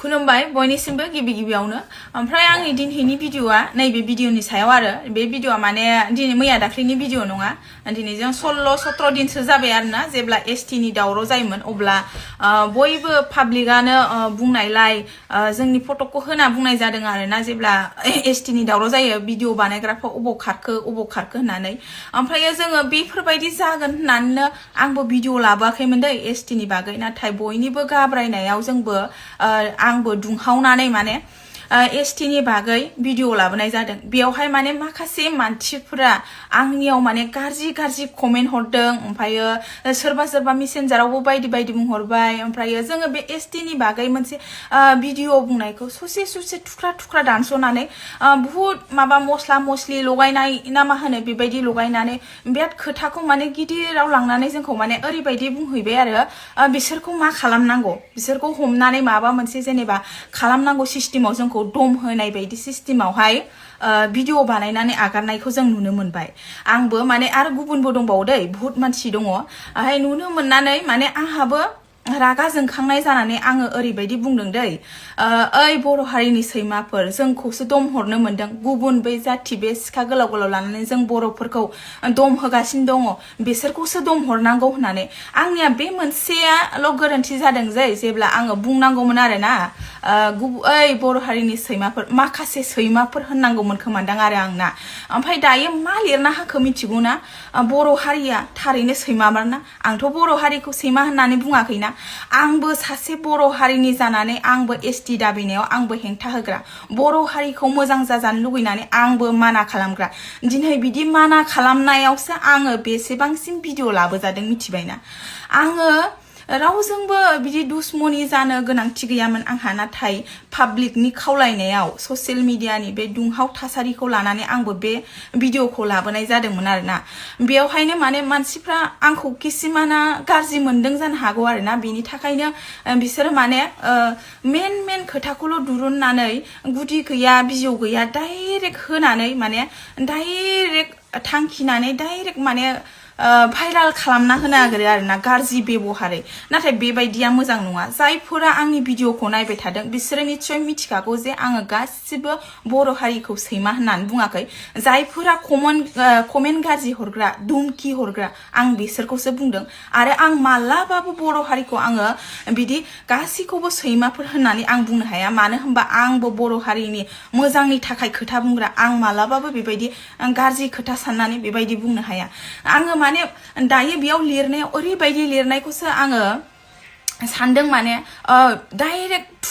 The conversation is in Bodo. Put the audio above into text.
खुलुमबाय बयनिसिमबो गिबि गिबियावनो ओमफ्राय आंनि दिनैनि भिडिअआ नैबे भिडिअनि सायाव आरो बे भिडिअआ माने दिनै मैया दाख्लैनि भिडिअ नङा दिनै जों 16-17 दिनसो जाबाय आरोना जेब्ला एसटि नि दावराव जायोमोन अब्ला बयबो पाब्लिकआनो बुंनायलाय जोंनि फट'खौ होना बुंनाय जादों आरोना जेब्ला एसटि नि दावराव जायो भिडिअ बानायग्राफ्रा अबाव खारखो होननानै ओमफ्राय जोङो बेफोरबायदि जागोन होननानै आंबो भिडिअ लाबोआखैमोन दै एसटि नि बागै नाथाय बयनिबो गाब्रायनायाव जोंबो आंबो दुंहावनानै माने एसटि नि बागै भिडिअ लाबोनाय जादों बेयावहाय माने माखासे मानसिफोरा आंनियाव माने गाज्रि कमेन्ट हरदों ओमफ्रायो सोरबा मेसेन्जारावबो बायदि बुंहरबाय ओमफ्रायो जोङो बे एसटि नि बागै मोनसे भिडिअ बुंनायखौ ससे थुख्रा दानस'नानै बुहुत माबा मस्ला मस्लि लगायनाय ना मा होनो बेबायदि लगायनानै बिराद खोथाखौ माने गिदिराव लांनानै जोंखौ माने ओरैबायदि बुंहैबाय आरो बिसोरखौ मा खालामनांगौ बिसोरखौ हमनानै माबा मोनसे जेनेबा खालामनांगौ सिस्टेमाव जोंखौ दम होनाय बायदि सिस्टेमावहाय भिडिअ बानायनानै आगारनायखौ जों नुनो मोनबाय आंबो माने आरो गुबुनबो दंबावो दै बहुत मानसि दङ आहाय नुनो मोननानै माने आंहाबो रागा जोंखांनाय जानानै आङो ओरैबायदि बुंदों दै ओइ बर' हारिनि सैमाफोर जोंखौसो दम हरनो मोनदों गुबुन बै जाथि बे सिखा गोलाव लानानै जों बर'फोरखौ दम होगासिनो दङ बिसोरखौसो दम हरनांगौ होननानै आंनिया बे मोनसेयाल' गोरोन्थि जादों जे जेब्ला आङो बुंनांगौमोन आरोना ओइ बर' हारिनि सैमाफोर माखासे सैमाफोर होननांगौमोन खोमादां आरो आंना ओमफ्राय दायो मा लिरना होखो मिथिगौ ना बर' हारिया थारैनो सैमामारना आंथ' बर' हारिखौ सैमा होननानै बुङाखैना आंबो सासे बर' हारिनि जानानै आंबो एसटि दाबिनायाव आंबो हेंथा होग्रा बर' हारिखौ मोजां जाजानो लुगैनानै आंबो माना खालामग्रा दिनै बिदि माना खालामनायावसो आङो बेसेबांसिम भिडिअ लाबोजादों मिथिबायना आङो रावजोंबो बिदि दुश्मनी जानो गोनांथि गैयामोन आंहा नाथाय पाब्लिकनि खावलायनायाव ससियेल मिडियानि बे दुंहाव थासारिखौ लानानै आंबो बे भिडिअखौ लाबोनाय जादोंमोन आरोना बेयावहायनो माने मानसिफ्रा आंखौ किसिमाना गाज्रि मोनदों जानो हागौ आरोना बेनि थाखायनो बिसोरो माने मेन खोथाखौल' दुरुननानै गुदि गैया बिजौ गैया डाइरेक्ट होनानै माने डाइरेक्ट थांखिनानै डाइरेक्ट माने भाइराल खालामना होनो नागिरो आरोना गाज्रि बेबहारै नाथाय बेबायदिया मोजां नङा जायफोरा आंनि भिडिअखौ नायबाय थादों बिसोरो निश्चय मिथिखागौ जे आङो गासिबो बर' हारिखौ सैमा होननानै बुङाखै जायफोरा कमेन्ट गाज्रि हरग्रा धुमखि हरग्रा आं बिसोरखौसो बुंदों आरो आं मालाबाबो बर' हारिखौ आङो बिदि गासैखौबो सैमाफोर होननानै आं बुंनो हाया मानो होनबा आंबो बर' हारिनि मोजांनि थाखाय खोथा बुंग्रा आं मालाबाबो बेबायदि गाज्रि खोथा साननानै बेबायदि बुंनो हाया आङो माने दायो बेयाव लिरनायाव ओरैबायदि लिरनायखौसो आङो सानदों माने डाइरेक्ट